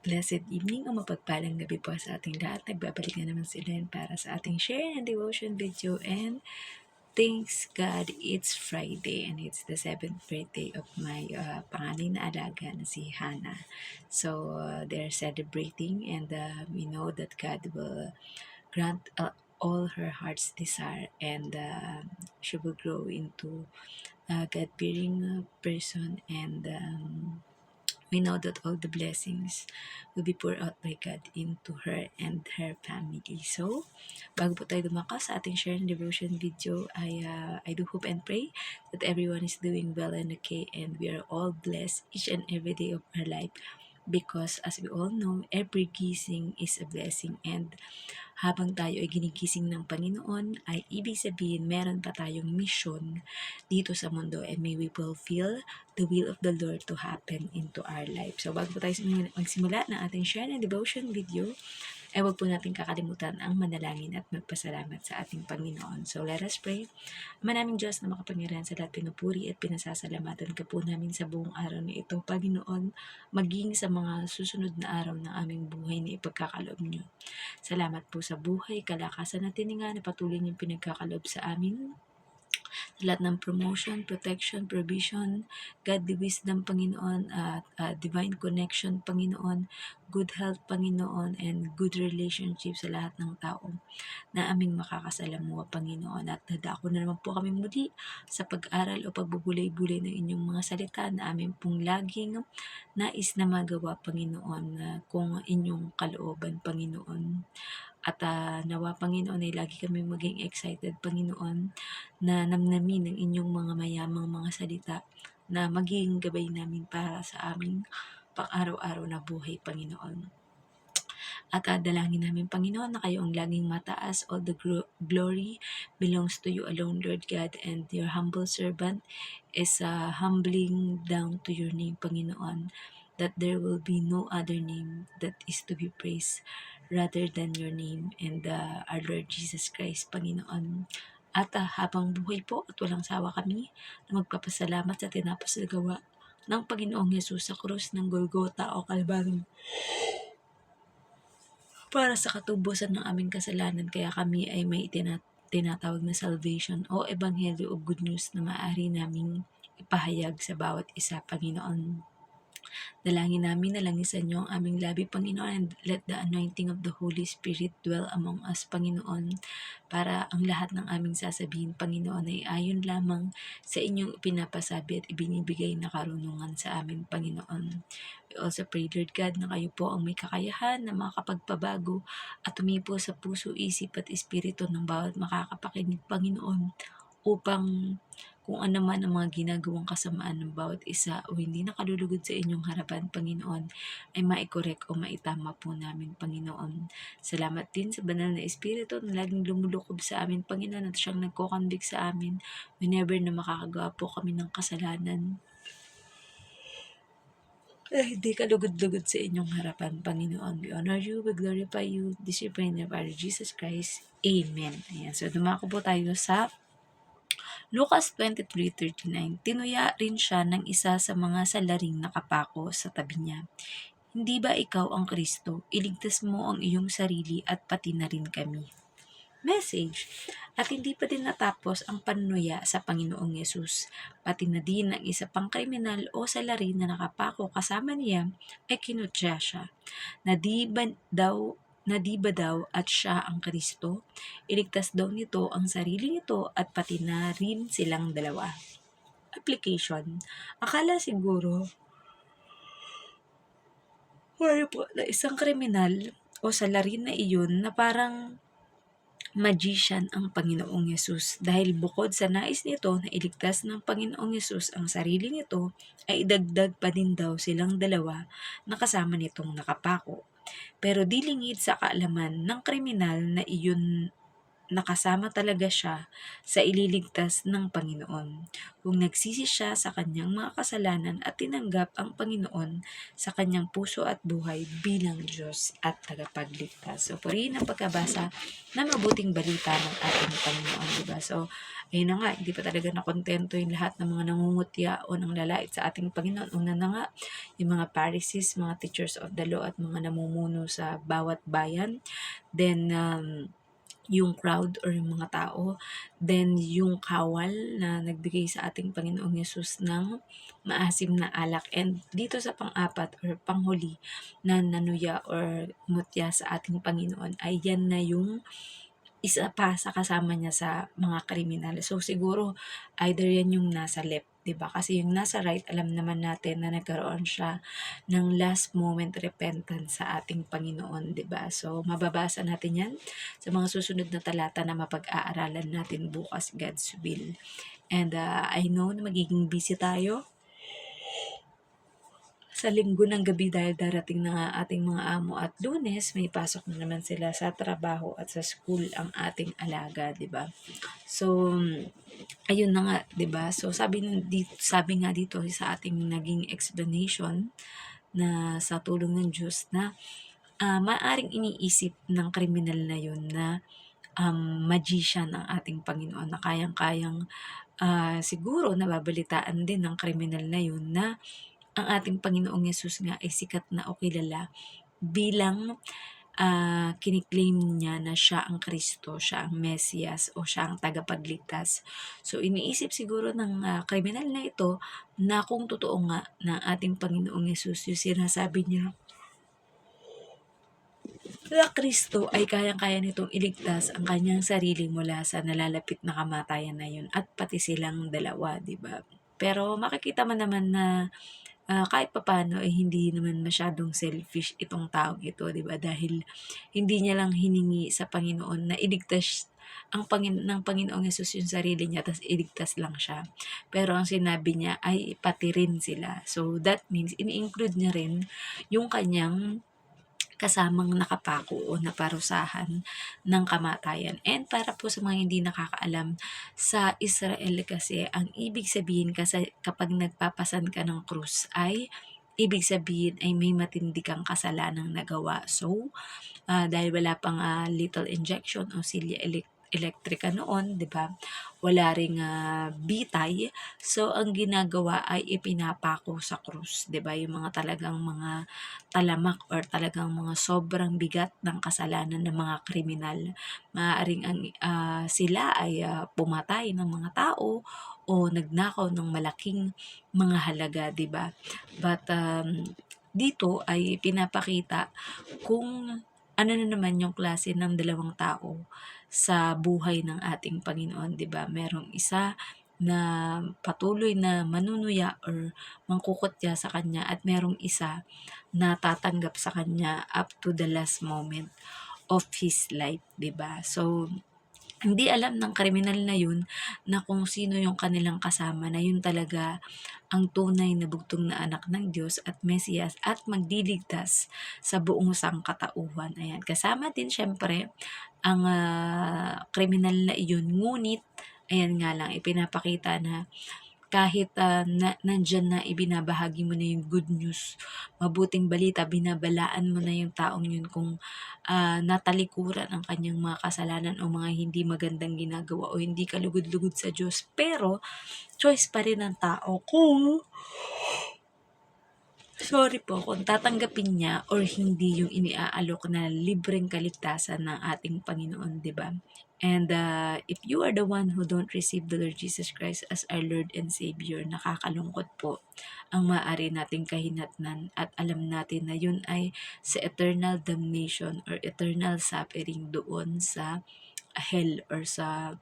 Blessed evening o mapagpalang gabi po sa ating lahat. Nagbabalik na naman si Len para sa ating share and devotion video, and thanks God it's Friday and it's the 7th birthday of my panganay na alaga na si Hannah. So they're celebrating, and we know that God will grant all her heart's desire, and she will grow into a God-fearing person, and we know that all the blessings will be poured out by God into her and her family. So, bago po tayo dumakas sa ating share and devotion video, I do hope and pray that everyone is doing well and okay, and we are all blessed each and every day of our life, because as we all know, every gising is a blessing, and habang tayo ay ginigising ng Panginoon, ay ibig sabihin meron pa tayong mission dito sa mundo, and may we fulfill the will of the Lord to happen into our life. So bago po tayo magsimula ng ating share and devotion video, ay huwag po natin kakalimutan ang manalangin at magpasalamat sa ating Panginoon. So let us pray. Ama naming Diyos na makapangyarihan sa lahat, pinupuri at pinasasalamatan ka po namin sa buong araw na ito, Panginoon, maging sa mga susunod na araw ng aming buhay na ipagkakaloob niyo. Salamat po sa buhay, kalakasan at tininga na patuloy niyong pinagkakaloob sa amin. Lahat ng promotion, protection, provision, godly wisdom, Panginoon, at divine connection, Panginoon, good health, Panginoon, and good relationship sa lahat ng tao na aming makakasalamuha, Panginoon. At dadako na naman po kami muli sa pag-aral o pagbubulay-bulay ng inyong mga salita na aming pong laging nais na magawa, Panginoon, kung inyong kalooban, Panginoon. At nawa, Panginoon, ay lagi kami maging excited, Panginoon, na namnamin ang inyong mga mayamang mga salita na magiging gabay namin para sa aming pang-araw-araw na buhay, Panginoon. At dalangin namin, Panginoon, na kayo ang laging mataas. All the glory belongs to you alone, Lord God, and your humble servant is humbling down to your name, Panginoon, that there will be no other name that is to be praised rather than your name and our Lord Jesus Christ, Panginoon. At habang buhay po at walang sawa kami na magpapasalamat sa tinapos na gawa ng Panginoong Yesus sa krus ng Golgota o Kalbaryo para sa katubusan ng aming kasalanan, kaya kami ay may tinatawag na salvation o ebanghelyo o good news na maaari naming ipahayag sa bawat isa, Panginoon. Dalangin namin na langisan niyo ang aming labi, Panginoon, and let the anointing of the Holy Spirit dwell among us, Panginoon, para ang lahat ng aming sasabihin, Panginoon, ay ayon lamang sa inyong pinapasabi at ibinibigay na karunungan sa amin, Panginoon. We also pray, Lord God, na kayo po ang may kakayahan na makakapagpabago at tumipo sa puso, isip at espiritu ng bawat makakapakinig, Panginoon, upang kung ano man ang mga ginagawang kasamaan ng bawat isa o hindi nakalulugod sa inyong harapan, Panginoon, ay maikorek o maitama po namin, Panginoon. Salamat din sa banal na Espiritu na laging lumulukob sa amin, Panginoon, at siyang nagko-convict sa amin whenever na makakagawa po kami ng kasalanan hindi kalugod-lugod sa inyong harapan, Panginoon. We honor you, we glorify you. This is prayer of our Jesus Christ. Amen. Ayan. So, dumako po tayo sa Lucas 23:39, tinuya rin siya ng isa sa mga salaring nakapako sa tabi niya. Hindi ba ikaw ang Kristo? Iligtas mo ang iyong sarili at pati na rin kami. Message. At hindi pa din natapos ang panunuya sa Panginoong Yesus. Pati na din ang isa pang kriminal o salarin na nakapako kasama niya ay kinutya siya. Na di ba daw at siya ang Kristo? Iligtas daw nito ang sarili nito at pati na rin silang dalawa. Application. Akala siguro na isang kriminal o salarin na iyon na parang magician ang Panginoong Yesus, dahil bukod sa nais nito na iligtas ng Panginoong Yesus ang sarili nito, ay idagdag pa din daw silang dalawa na kasama nitong nakapako. Pero di lingid sa kaalaman ng kriminal na iyon nakasama talaga siya sa ililigtas ng Panginoon. Kung nagsisi siya sa kanyang mga kasalanan at tinanggap ang Panginoon sa kanyang puso at buhay bilang Diyos at tagapagligtas. So, purihin ang pagkabasa na mabuting balita ng ating Panginoon, diba? So, ayun na nga, hindi pa talaga nakontento yung lahat ng mga nangungutya o nang lalait sa ating Panginoon. Una na nga, yung mga Pharisees, mga teachers of the law at mga namumuno sa bawat bayan. Then, yung crowd or yung mga tao, then yung kawal na nagbigay sa ating Panginoong Yesus ng maasim na alak. And dito sa pang-apat or panghuli na nanuya or mutya sa ating Panginoon ay yan na yung isa pa sa kasama niya sa mga kriminal. So siguro either yan yung nasa left, 'di ba? Kasi yung nasa right, alam naman natin na nagkaroon siya ng last moment repentance sa ating Panginoon, 'di ba? So mababasa natin yan sa mga susunod na talata na mapag-aaralan natin bukas, God's will. And I know na magiging busy tayo sa linggo ng gabi dahil darating na nga ating mga amo at Lunes, may pasok na naman sila sa trabaho at sa school ang ating alaga, 'di ba? So, ayun na nga, 'di ba? So, sabi nga dito sa ating naging explanation na sa tulong ng Diyos na maaring iniisip ng kriminal na yun na magician ang ating Panginoon na kayang-kayang siguro nababalitaan din ng kriminal na yun na ang ating Panginoong Yesus nga ay sikat na o kilala bilang kiniklaim niya na siya ang Kristo, siya ang Mesiyas o siya ang tagapagligtas. So iniisip siguro ng kriminal na ito na kung totoo nga na ating Panginoong Yesus yung sinasabi niya na Kristo ay kayang-kaya nitong iligtas ang kanyang sarili mula sa nalalapit na kamatayan na yun at pati silang dalawa, di ba? Pero makikita mo naman na kahit papaano ay hindi naman masyadong selfish itong taong ito, 'di ba? Dahil hindi niya lang hiningi sa Panginoon na iligtas ng Panginoong Hesus yung sarili niya tapos iligtas lang siya. Pero ang sinabi niya ay pati rin sila. So that means ini-include niya rin yung kanyang kasamang nakapako o naparusahan ng kamatayan. And para po sa mga hindi nakakaalam, sa Israel kasi ang ibig sabihin kasi kapag nagpapasan ka ng krus ay ibig sabihin ay may matindi kang kasalanang nagawa. So, dahil wala pang lethal injection o silya elektrika noon, 'di ba? Wala ring bitay. So ang ginagawa ay ipinapako sa krus, 'di ba? Yung mga talagang mga talamak or talagang mga sobrang bigat ng kasalanan ng mga kriminal. Maaaring sila ay pumatay ng mga tao o nagnakaw ng malaking mga halaga, 'di ba? But dito ay pinapakita kung ano na naman yung klase ng dalawang tao sa buhay ng ating Panginoon, 'di ba? Merong isa na patuloy na manunuya or mangkukutya sa kanya at merong isa na tatanggap sa kanya up to the last moment of his life, 'di ba? So hindi alam ng kriminal na yun na kung sino yung kanilang kasama na yun talaga ang tunay na bugtong na anak ng Diyos at Mesiyas at magliligtas sa buong sangkatauhan. Ayan. Kasama din syempre ang kriminal na iyon. Ngunit, ayan nga lang, ipinapakita na kahit nandyan na ibinabahagi mo na yung good news, mabuting balita, binabalaan mo na yung taong yun kung natalikuran ang kanyang mga kasalanan o mga hindi magandang ginagawa o hindi kalugod-lugod sa Diyos. Pero, choice pa rin ng tao kung kung tatanggapin niya or hindi yung iniaalok na libreng kaligtasan ng ating Panginoon, di ba? And if you are the one who don't receive the Lord Jesus Christ as our Lord and Savior, nakakalungkot po ang maaari nating kahinatnan at alam natin na yun ay sa eternal damnation or eternal suffering doon sa hell or sa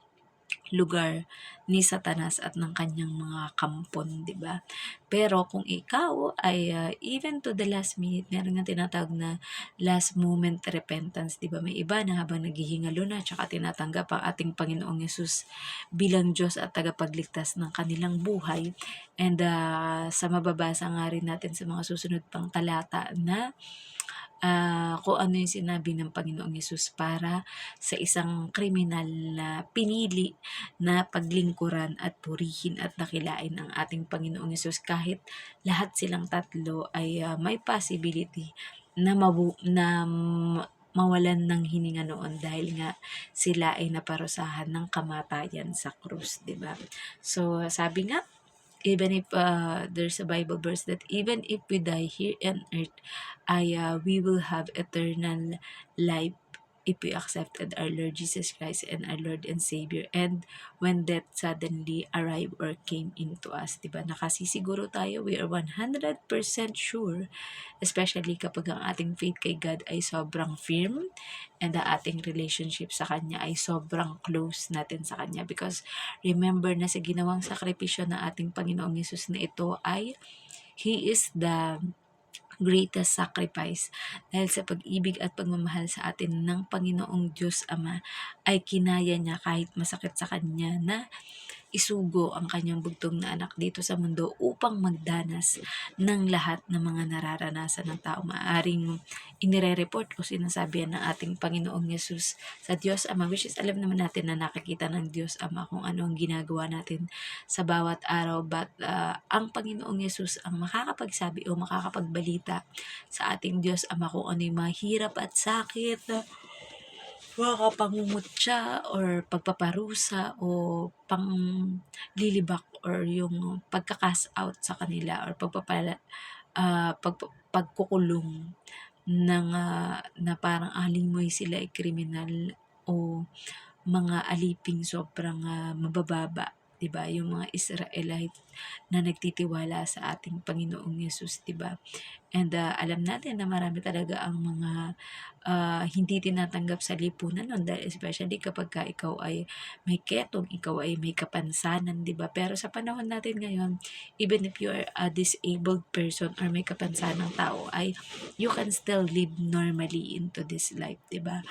lugar ni Satanas at ng kanyang mga kampon, 'di ba? Pero kung ikaw ay even to the last minute, meron nga tinatawag na last moment repentance, 'di ba? May iba na habang naghihingalo na tsaka tinatanggap ang ating Panginoong Yesus bilang Diyos at tagapagligtas ng kanilang buhay. And sa mababasa nga rin natin sa mga susunod pang talata na kung ano yung sinabi ng Panginoong Yesus para sa isang kriminal na pinili na paglingkuran at purihin at dakilain ang ating Panginoong Yesus kahit lahat silang tatlo ay may possibility na mawalan ng hininga noon dahil nga sila ay naparusahan ng kamatayan sa krus, 'di ba? So, sabi nga, even if there's a Bible verse that even if we die here on earth, we will have eternal life if we accepted our Lord Jesus Christ and our Lord and Savior. And when death suddenly arrived or came into us, diba? Nakasisiguro tayo, we are 100% sure, especially kapag ang ating faith kay God ay sobrang firm and the ating relationship sa Kanya ay sobrang close natin sa Kanya. Because remember na sa ginawang sakripisyo na ating Panginoong Yesus na ito ay He is the greatest sacrifice dahil sa pag-ibig at pagmamahal sa atin ng Panginoong Diyos Ama ay kinaya niya kahit masakit sa Kanya na isugo ang kanyang bugtong na anak dito sa mundo upang magdanas ng lahat ng mga nararanasan ng tao. Maaring inire-report o sinasabi ng ating Panginoong Yesus sa Diyos Ama, which is alam naman natin na nakikita ng Diyos Ama kung ano ang ginagawa natin sa bawat araw, but ang Panginoong Yesus ang makakapagsabi o makakapagbalita sa ating Diyos Ama kung ano yung mahirap at sakit, mga pangungutya or pagpaparusa o panglilibak or yung pagka-cast out sa kanila or pagkukulong ng na parang alimoy sila ay kriminal o mga aliping sobrang mabababa, 'di ba? Yung mga Israelite na nagtitiwala sa ating Panginoong Yesus, 'di ba? And alam natin na marami talaga ang mga hindi tinatanggap sa lipunan nun dahil especially kapag ka ikaw ay may ketong, ikaw ay may kapansanan, 'di ba? Pero sa panahon natin ngayon, even if you are a disabled person or may kapansanang tao, ay you can still live normally into this life, 'di ba?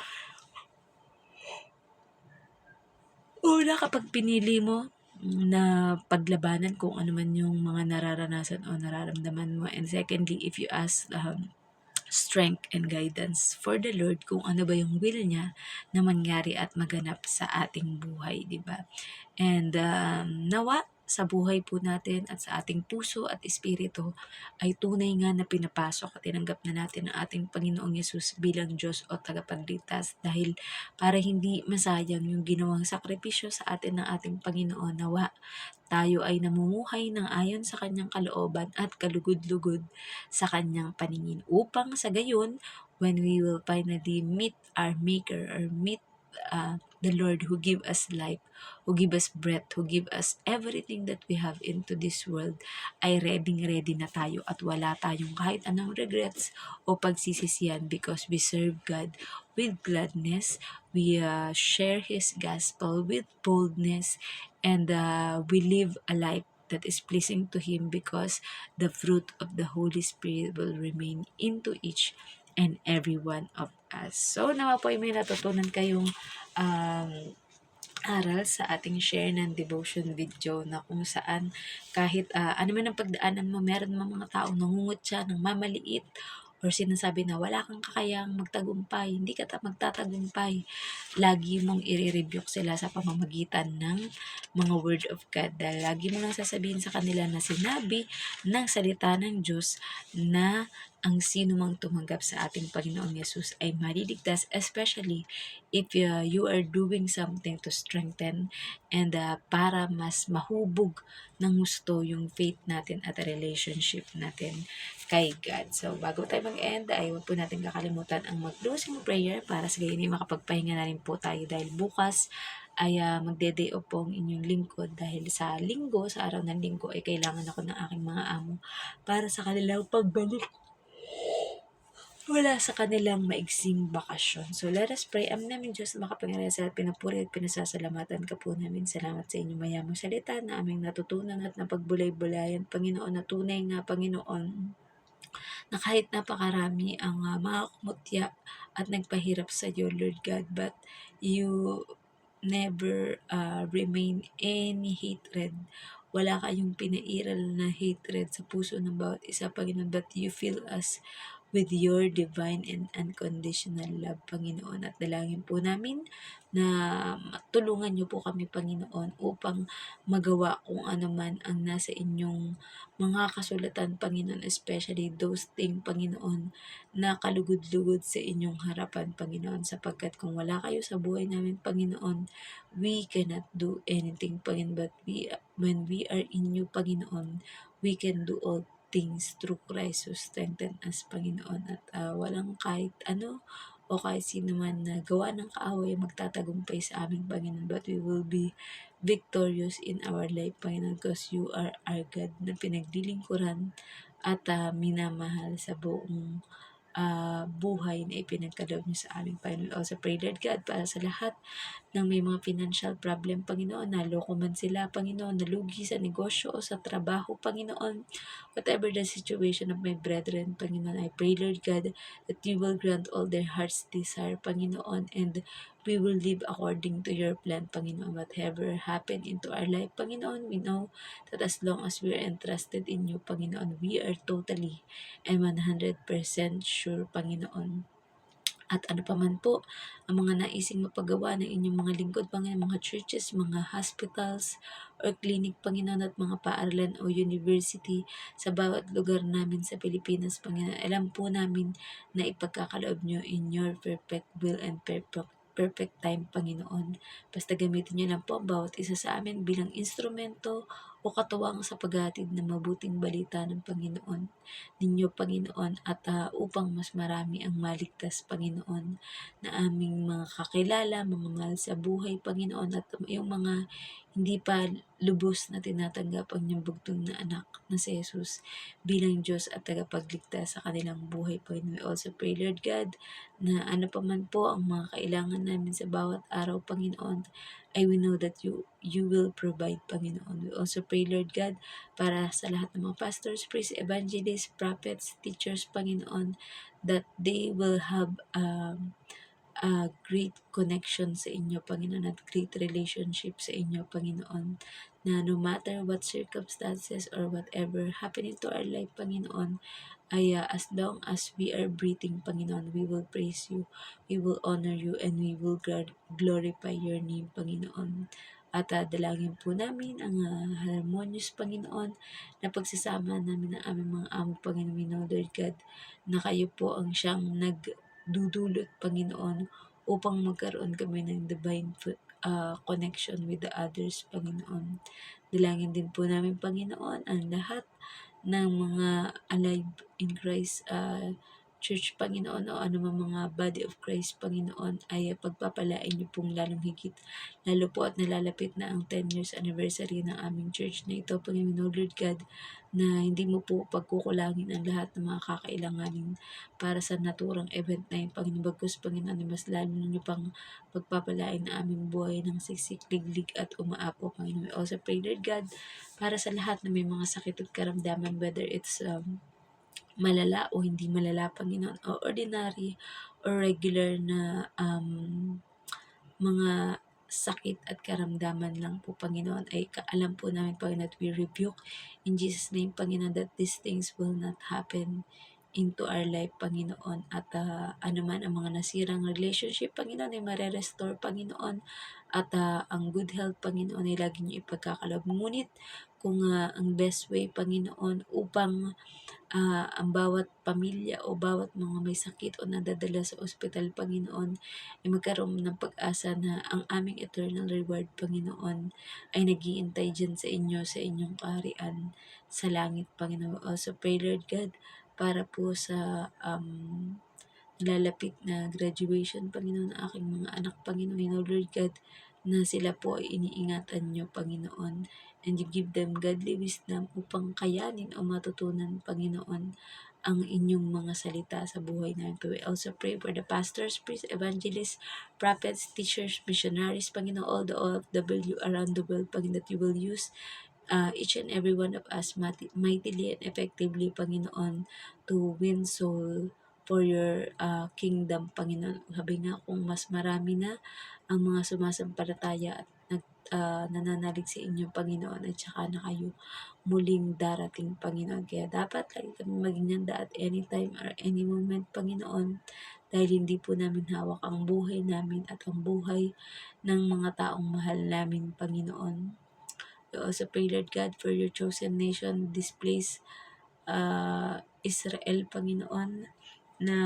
Una, kapag pinili mo na paglabanan kung ano man yung mga nararanasan o nararamdaman mo. And secondly, if you ask strength and guidance for the Lord kung ano ba yung will niya na mangyari at maganap sa ating buhay, di ba? And nawa sa buhay po natin at sa ating puso at espiritu ay tunay nga na pinapasok at tinanggap na natin ang ating Panginoong Yesus bilang Diyos o tagapagligtas dahil para hindi masayang yung ginawang sakripisyo sa atin ng ating Panginoon. Nawa tayo ay namumuhay ng ayon sa kanyang kalooban at kalugod-lugod sa kanyang paningin upang sa gayon, when we will finally meet our Maker or meet the Lord who give us life, who give us breath, who give us everything that we have into this world, ay ready na tayo at wala tayong kahit anong regrets o pagsisisihan because we serve God with gladness, we share His gospel with boldness, and we live a life that is pleasing to Him because the fruit of the Holy Spirit will remain into each and every one of us. So, nawa po ay may natutunan kayong um, aral sa ating share ng devotion video na kung saan kahit ano man ang pagdaanan mo, meron mga tao nangungutya, nang mamaliit, or sinasabi na wala kang kakayang magtagumpay, hindi ka magtatagumpay. Lagi mong i-rebuke sila sa pamamagitan ng mga word of God. Dahil lagi mo lang sasabihin sa kanila na sinabi ng salita ng Diyos na ang sino mang tumanggap sa ating Panginoong Yesus ay maliligtas, especially if you are doing something to strengthen and para mas mahubog ng gusto yung faith natin at relationship natin kay God. So, bago tayo mag-end, ay huwag po natin kakalimutan ang mag-closing prayer para sa gayon ay makapagpahinga na rin po tayo dahil bukas ay magde-day off po ang inyong lingkod dahil sa linggo, sa araw ng linggo ay kailangan ako ng aking mga amo para sa kanilang pagbalik wala sa kanilang maigsing bakasyon. So let us pray. Amin namin Diyos na makapangyarihan sa pinapuri at pinasasalamatan ka po namin. Salamat sa inyong mayamang salita na aming natutunan at napagbulay-bulayan. Panginoon, na tunay nga Panginoon, na kahit napakarami ang mga kumutya at nagpahirap sa iyo, Lord God, but you never remain any hatred. Wala kayong pinairal na hatred sa puso ng bawat isa, Panginoon, but you fill us with your divine and unconditional love, Panginoon. At dalangin po namin na tulungan niyo po kami, Panginoon, upang magawa kung ano man ang nasa inyong mga kasulatan, Panginoon, especially those things, Panginoon, na kalugod-lugod sa inyong harapan, Panginoon, sapagkat kung wala kayo sa buhay namin, Panginoon, we cannot do anything, Panginoon, but when we are in you, Panginoon, we can do all things through Christ who strengthen us, Panginoon. At walang kahit ano o kahit sino man na gawa ng kaaway magtatagumpay sa aming Panginoon. But we will be victorious in our life, Panginoon, because you are our God na pinaglilingkuran at minamahal sa buong buhay na ipinagkaloob niyo sa aming Panginoon. Also pray, Lord God, para sa lahat ng may mga financial problem, Panginoon, naloko man sila, Panginoon, nalugi sa negosyo o sa trabaho, Panginoon, whatever the situation of my brethren, Panginoon, I pray, Lord God, that you will grant all their heart's desire, Panginoon, and we will live according to your plan, Panginoon. Whatever happened into our life, Panginoon, we know that as long as we are entrusted in you, Panginoon, we are totally and 100% sure, Panginoon. At ano pa man po ang mga naising mapagawa ng inyong mga lingkod, Panginoon, mga churches, mga hospitals, or clinic, Panginoon, at mga paaralan o university sa bawat lugar namin sa Pilipinas, Panginoon. Alam po namin na ipagkakaloob nyo in your perfect will and perfect time, Panginoon. Basta gamitin nyo lang po ang bawat isa sa amin bilang instrumento o katuwang sa paghatid ng mabuting balita ng Panginoon ninyo, Panginoon, at upang mas marami ang maligtas, Panginoon, na aming mga kakilala, mga mahal sa buhay, Panginoon, at yung mga hindi pa lubos na tinatanggap ang inyong bugtong na anak na si Jesus bilang Diyos at tagapagligtas sa kanilang buhay, Panginoon. We also pray, Lord God, na ano pa man po ang mga kailangan namin sa bawat araw, Panginoon, we know that you will provide, Panginoon. We also pray, Lord God, para sa lahat ng mga pastors, priests, evangelists, prophets, teachers, Panginoon, that they will have a great connection sa inyo, Panginoon, at great relationship sa inyo, Panginoon, na no matter what circumstances or whatever happening to our life, Panginoon, as long as we are breathing, Panginoon, we will praise you, we will honor you, and we will glorify your name, Panginoon. At dalangin po namin ang harmonious, Panginoon, na pagsasama namin ng aming mga amo, Panginoon. We know, Lord God, na kayo po ang siyang nagdudulot, Panginoon, upang magkaroon kami ng divine connection with the others, Panginoon. Dalangin din po namin, Panginoon, ang lahat ng mga alive in Christ Church, Panginoon, o anumang mga body of Christ, Panginoon, ay pagpapalain niyo pong lalong higit. Lalo po at nalalapit na ang 10 years anniversary ng aming church na ito, Panginoon, Lord God, na hindi mo po pagkukulangin ang lahat ng mga kakailanganin para sa naturang event na yun, Panginoon. Bagkus, Panginoon, mas lalo ninyo pang pagpapalain na aming buhay ng siksik, liglig at umaapo, Panginoon. We also pray, Lord God, para sa lahat na may mga sakit at karamdaman, whether it's malala o hindi malala, Panginoon, o ordinary or regular na mga sakit at karamdaman lang po, Panginoon, ay alam po namin, Panginoon, that we rebuke in Jesus' name, Panginoon, that these things will not happen into our life, Panginoon, at anuman ang mga nasirang relationship, Panginoon, ay mare-restore, Panginoon, at ang good health, Panginoon, ay lagi niyo ipagkakaloob. Ngunit kung ang best way, Panginoon, upang ang bawat pamilya o bawat mga may sakit o nadadala sa ospital, Panginoon, ay magkaroon ng pag-asa na ang aming eternal reward, Panginoon, ay nag-iintay dyan sa inyo, sa inyong kaharian sa langit, Panginoon. Also pray, Lord God, para po sa lalapit na graduation, Panginoon, ng aking mga anak, Panginoon, Lord God, na sila po ay iniingatan nyo, Panginoon, and you give them godly wisdom upang kayanin o matutunan, Panginoon, ang inyong mga salita sa buhay namin. We also pray for the pastors, priests, evangelists, prophets, teachers, missionaries, Panginoon, all the OFW around the world, Panginoon, that you will use each and every one of us mightily and effectively, Panginoon, to win soul for your kingdom, Panginoon. Sabi nga kung mas marami na ang mga sumasampalataya at nananalig sa inyo, Panginoon, at saka na kayo muling darating, Panginoon. Kaya dapat lagi kami maging handa at anytime or any moment, Panginoon, dahil hindi po namin hawak ang buhay namin at ang buhay ng mga taong mahal namin, Panginoon. We also pray, Lord God, for your chosen nation, this place, Israel, Panginoon, na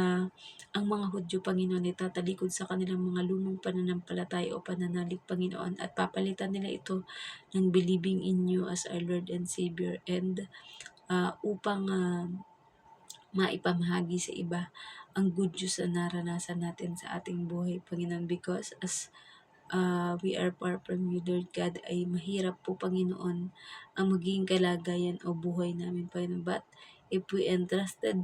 ang mga Hudyo, Panginoon, ay tatalikod sa kanilang mga lumang pananampalataya o pananalig, Panginoon, at papalitan nila ito ng believing in you as our Lord and Savior, and upang maipamahagi sa iba ang good news na naranasan natin sa ating buhay, Panginoon, because as we are far from you, Lord God, ay mahirap po, Panginoon, ang magiging kalagayan o buhay namin, Panginoon. But if we entrusted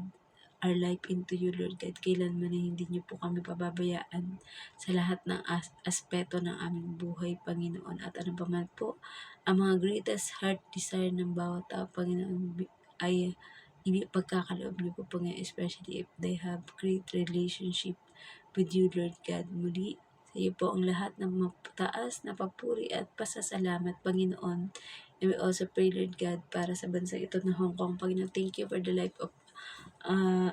our life into you, Lord God, kailanman ay hindi niyo po kami pababayaan sa lahat ng aspeto ng aming buhay, Panginoon. At ano pa man po, ang mga greatest heart desire ng bawat tao, Panginoon, ay pagkakaloob niyo po, Panginoon, especially if they have great relationship with you, Lord God. Muli, sa iyo po ang lahat ng mataas na papuri at pasasalamat, Panginoon. And we also pray, Lord God, para sa bansa ito na Hong Kong, Panginoon. Thank you for the life of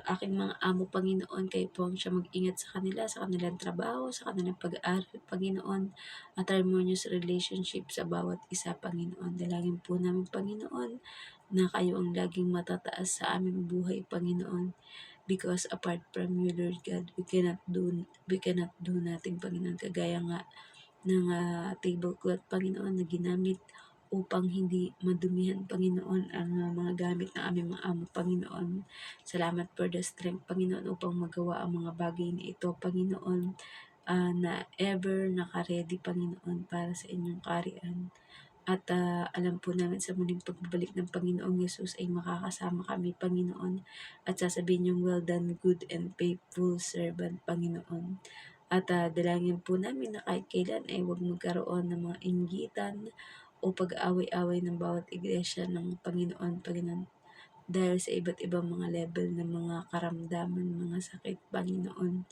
aking mga amo, Panginoon. Kayo po ang siya mag-ingat sa kanila, sa kanilang trabaho, sa kanilang pag-aaral, Panginoon, at harmonious relationship sa bawat isa, Panginoon. Dalangin po namin, Panginoon, na kayo ang laging matataas sa aming buhay, Panginoon. Because apart from you, Lord God, we cannot do nothing, Panginoon. Kagaya nga ng tablecloth, Panginoon, na ginamit upang hindi madumihan, Panginoon, ang mga gamit ng aming mga amo, Panginoon. Salamat for the strength, Panginoon, upang magawa ang mga bagay na ito, Panginoon, na ever nakaredy, Panginoon, para sa inyong kaharian. At alam po namin sa muling pagbabalik ng Panginoong Yesus ay makakasama kami, Panginoon, at sasabihin yung well done, good and faithful servant, Panginoon. At dalangin po namin na kahit kailan ay huwag magkaroon ng mga inggitan o pag-away-away ng bawat iglesia ng Panginoon, dahil sa iba't ibang mga level ng mga karamdaman, mga sakit, Panginoon,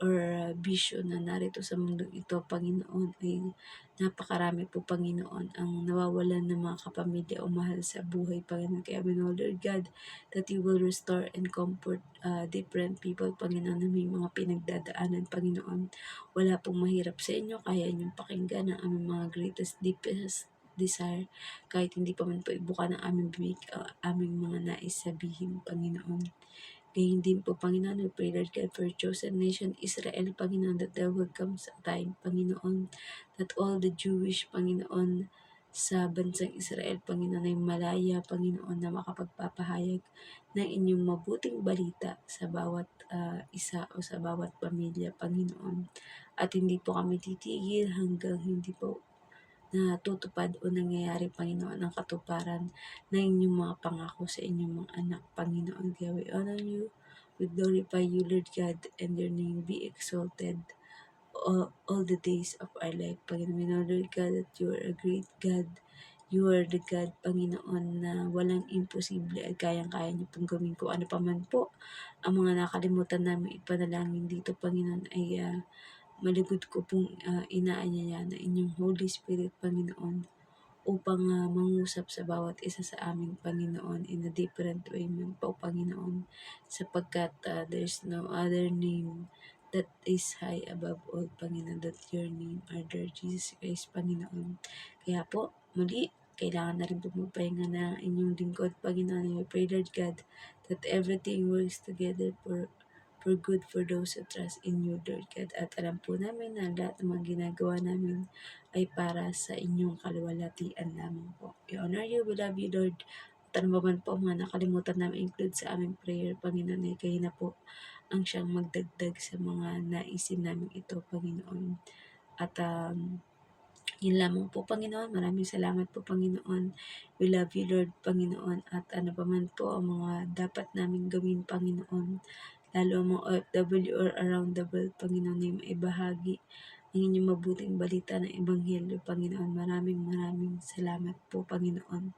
or bisyo na narito sa mundong ito, Panginoon, ay napakarami po, Panginoon, ang nawawalan ng mga kapamilya o mahal sa buhay, Panginoon. Kaya we know, Lord God, that you will restore and comfort different people, Panginoon, na may mga pinagdadaanan, Panginoon. Wala pong mahirap sa inyo, kaya inyong pakinggan ang aming mga greatest, deepest desire, kahit hindi pa man po ibuka ng aming bibig, aming mga nais sabihin, Panginoon. Gayun din po, Panginoon, we pray, Lord God, for chosen nation, Israel, Panginoon, that there will come sa time, Panginoon, that all the Jewish, Panginoon, sa bansang Israel, Panginoon, ay malaya, Panginoon, na makapagpapahayag ng inyong mabuting balita sa bawat isa o sa bawat pamilya, Panginoon. At hindi po kami titigil hanggang hindi po natutupad o nangyayari, Panginoon, ang katuparan ng inyong mga pangako sa inyong mga anak, Panginoon. Kaya we honor you, we glorify you, Lord God, and your name be exalted all the days of our life, Panginoon. We know, Lord God, that you are a great God. You are the God, Panginoon, na walang imposible at kayang-kaya niyo pong gawin ko. Ano pa man po ang mga nakalimutan namin ipanalangin dito, Panginoon, ay malugod ko pong inaanyaya na inyong Holy Spirit, Panginoon, upang mangusap sa bawat isa sa aming, Panginoon, in a different way man po, Panginoon, sapagkat there's no other name that is high above all, Panginoon, that your name, our Lord Jesus Christ, Panginoon. Kaya po, muli, kailangan na rin po magpahinga na inyong lingkod, Panginoon. We pray, Lord God, that everything works together for good for those who trust in you, Lord God. At alam po namin na lahat ng mga ginagawa namin ay para sa inyong kaluwalhatian lamang po. We honor you, we love you, Lord. At ano ba man po mga nakalimutan namin include sa aming prayer, Panginoon, ay kayo na po ang siyang magdagdag sa mga naisin namin ito, Panginoon. At yun lamang po, Panginoon. Maraming salamat po, Panginoon. We love you, Lord, Panginoon. At ano pa man po ang mga dapat namin gawin, Panginoon, lalo ang mga OFW or around the world, Panginoon, na maibahagi ang inyong mabuting balita ng Ebanghelyo, Panginoon. Maraming salamat po, Panginoon.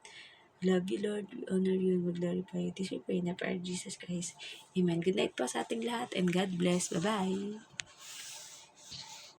We love you, Lord. We honor you and we glorify you. This we pray na prayer, Jesus Christ. Amen. Good night po sa ating lahat and God bless. Bye-bye.